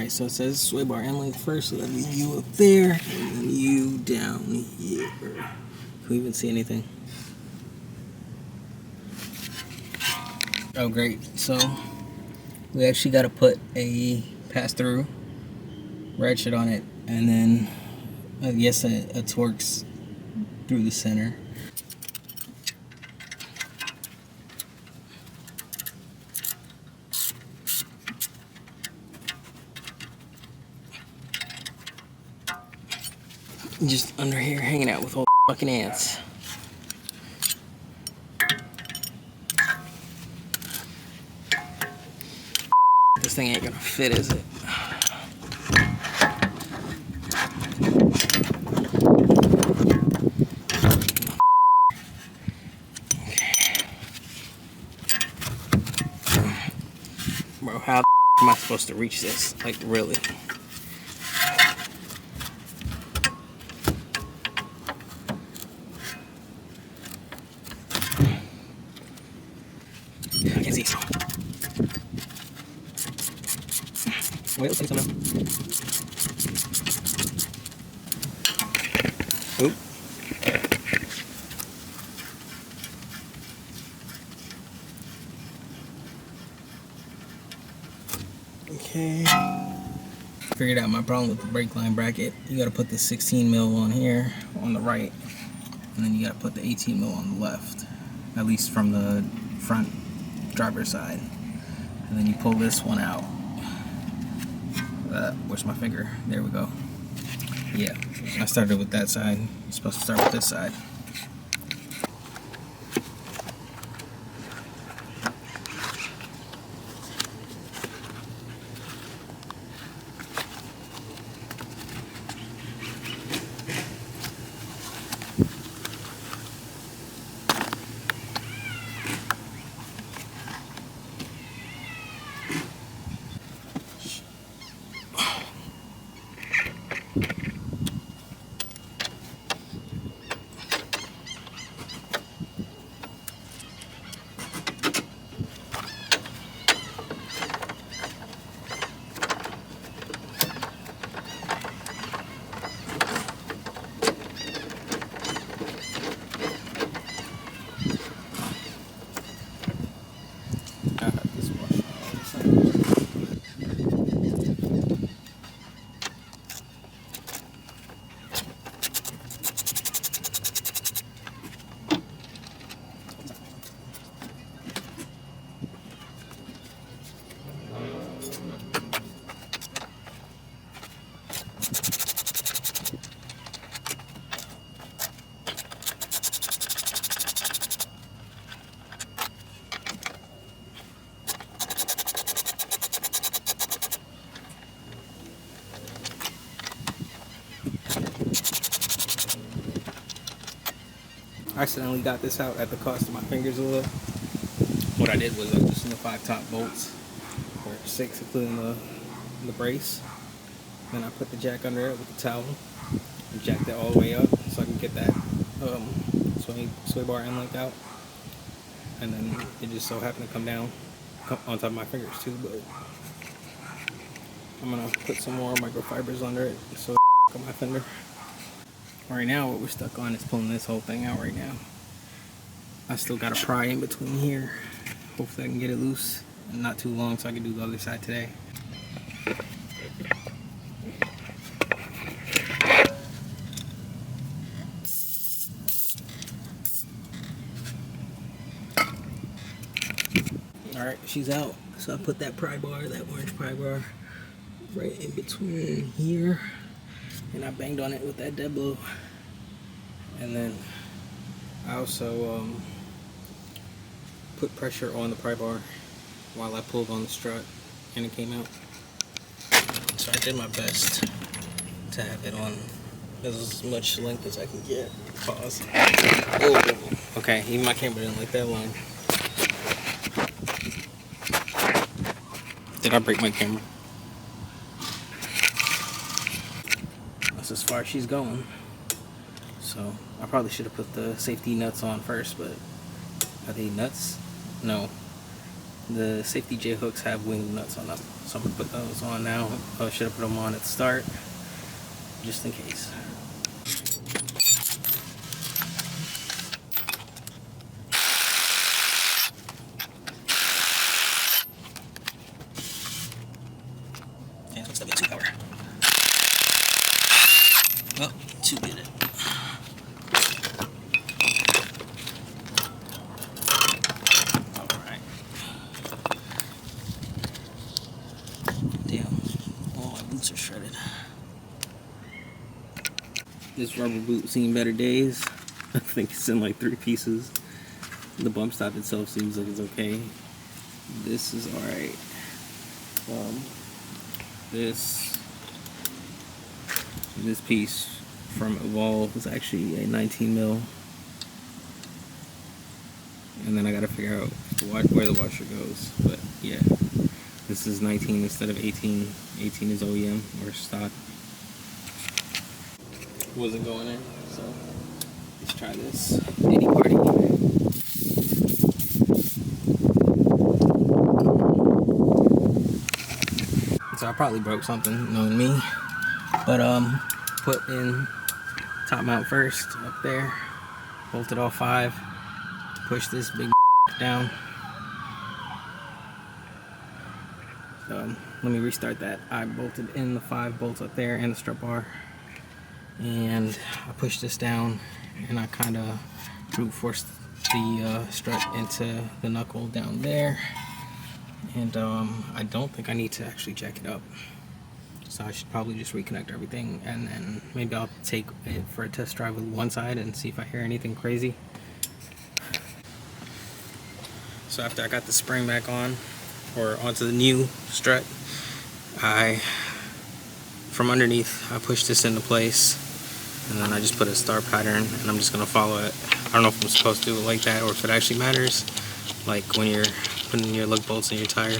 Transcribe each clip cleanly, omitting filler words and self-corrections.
Alright, so it says sway bar end length first, so that'll be you up there, and then you down here. Can we even see anything? Oh great, so we actually got to put a pass-through ratchet on it, and then I guess a Torx through the center. Just under here hanging out with all the fucking ants. This thing ain't gonna fit, is it? Bro, how am I supposed to reach this? Like, really? I can see some. Wait, let's see something. Oop. Okay. Figured out my problem with the brake line bracket. You gotta put the 16 mil on here on the right, and then you gotta put the 18 mil on the left, at least from the front driver's side. And then you pull this one out. Where's my finger? There we go. Yeah, I started with that side. You're supposed to start with this side. I accidentally got this out at the cost of my fingers a little. What I did was I loosened the 5 top bolts, or 6 including the brace. Then I put the jack under it with the towel and jacked it all the way up so I can get that sway bar end length out. And then it just so happened to come down on top of my fingers too, but I'm gonna put some more microfibers under it so it on my fender. Right now what we're stuck on is pulling this whole thing out right now. I still got to pry in between here. Hopefully I can get it loose and not too long so I can do the other side today. Alright, she's out. So I put that pry bar, that orange pry bar, right in between here. And I banged on it with that dead blow. And then I also put pressure on the pry bar while I pulled on the strut and it came out. So I did my best to have it on as much length as I can get. Pause. Oh, okay, even my camera didn't like that long. Did I break my camera? That's as far as she's going. So I probably should have put the safety nuts on first, but are they nuts? No. The safety J hooks have wing nuts on them, so I'm gonna put those on now. I should have put them on at the start, just in case. Yeah, looks like a 2 hour. Well, 2 did it. Alright. Damn, all my boots are shredded. This rubber boot seen better days. I think it's in like 3 pieces. The bump stop itself seems like it's okay. This is alright. This piece from Evolve is actually a 19 mil, and then I gotta figure out where the washer goes. But yeah, this is 19 instead of 18. 18 is OEM or stock. Wasn't going in, so let's try this. Any party. So I probably broke something, knowing me. But put in top mount first up there, bolted all 5, push this big down. Let me restart that. I bolted in the 5 bolts up there and the strut bar, and I pushed this down, and I kind of brute forced the strut into the knuckle down there. And I don't think I need to actually jack it up, so I should probably just reconnect everything, and then maybe I'll take it for a test drive with one side and see if I hear anything crazy. So after I got the spring back on, or onto the new strut, from underneath I pushed this into place, and then I just put a star pattern, and I'm just gonna follow it. I don't know if I'm supposed to do it like that or if it actually matters, like when you're putting your lug bolts in your tire,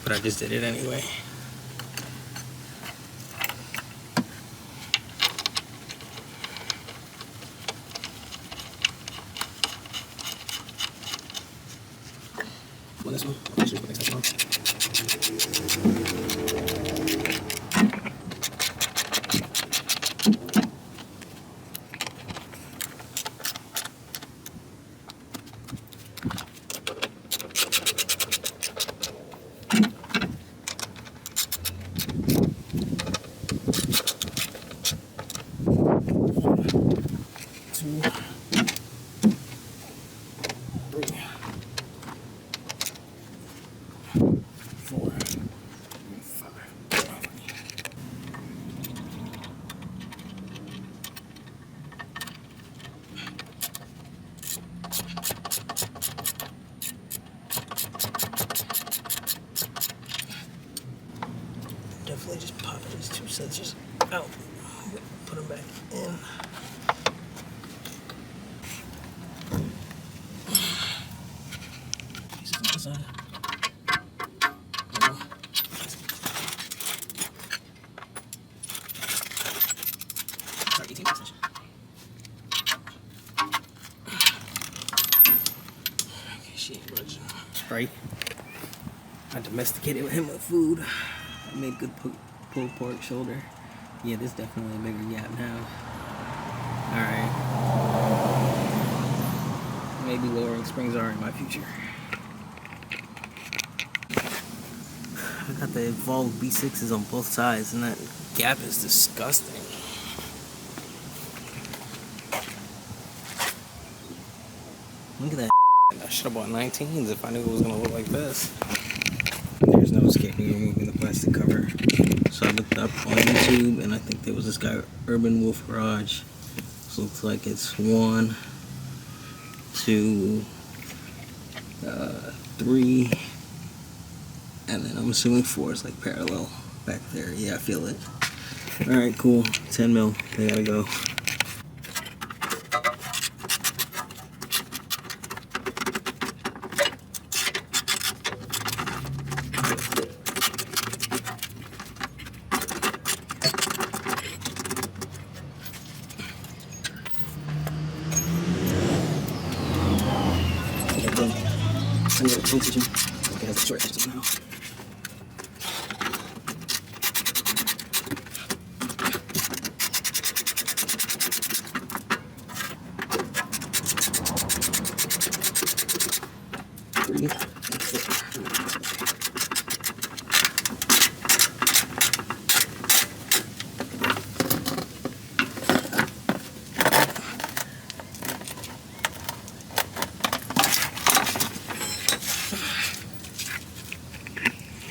but I just did it anyway. This one. I should put this one. Definitely just pop these 2 sensors out, put them back in. Right? I domesticated him with food. I made good pulled pork shoulder. Yeah, this is definitely a bigger gap now. Alright. Maybe lowering springs are in my future. I got the Evolve B6s on both sides, and that gap is disgusting. Look at that. I should have bought 19s if I knew it was going to look like this. There's no escaping removing the plastic cover. So I looked up on YouTube, and I think there was this guy, Urban Wolf Garage. This looks like it's 1, 2, 3, and then I'm assuming 4 is like parallel back there. Yeah, I feel it. Alright, cool. 10 mil. They gotta go. I'm gonna short edges now.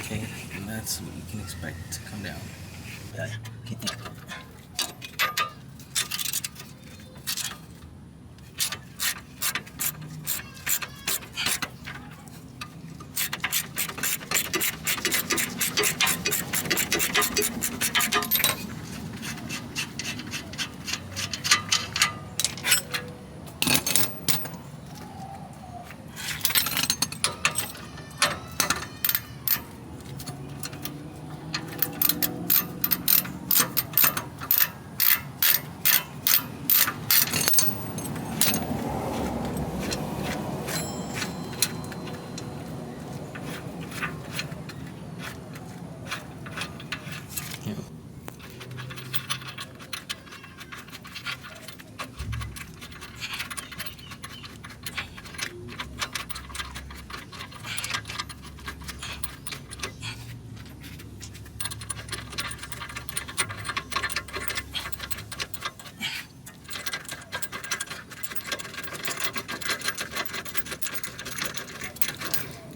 Okay, and that's what you can expect to come down. Yeah, okay.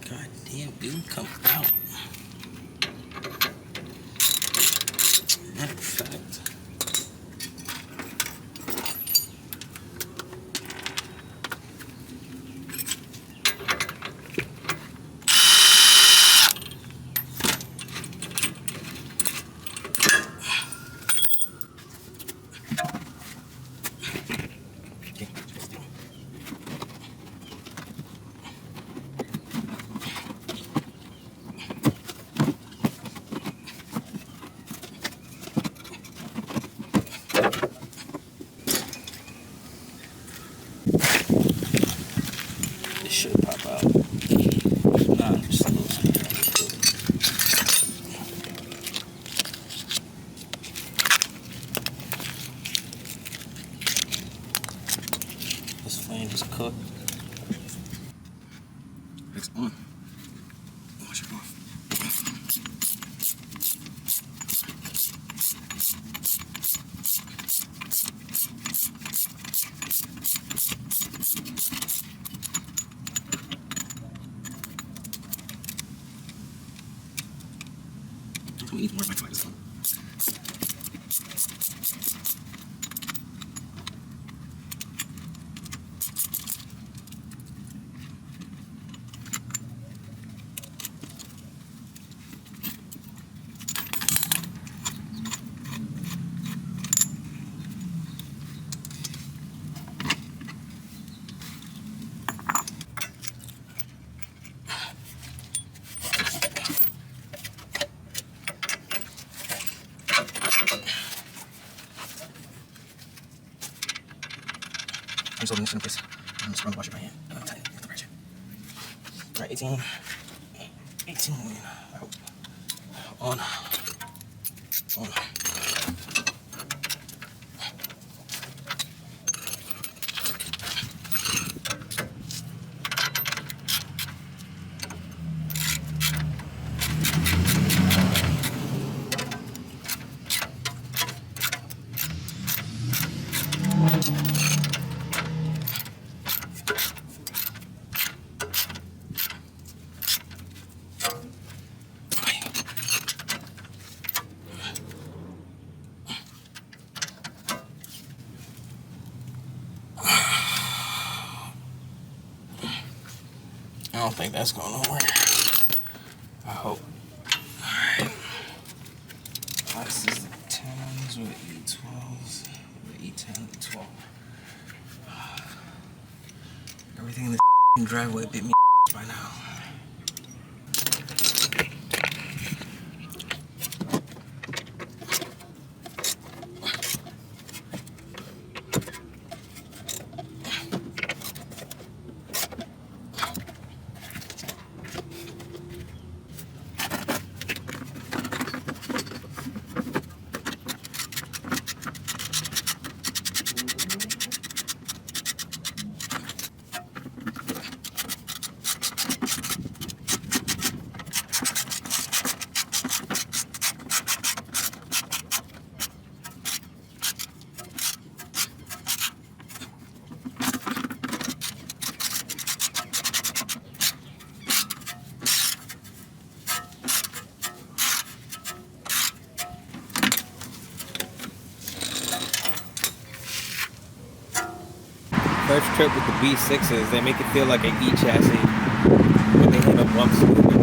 God damn, dude, come out. Matter of fact, this should pop out. Nah, I'm just a little scared. This flame is cooked. It's on. Wash it off. We need more of my fingers. I'm just holding this in place. I'm just going to wash it by hand. I'm going to tighten it with the pressure. Alright, 18. 18. Out. On. On. I don't think that's going nowhere. I hope. Alright. This is the 10s with the E12s. The E10, the 12. Everything in the driveway bit me by now. first trip with the B6s, they make it feel like an E chassis, but they have a bump smooth.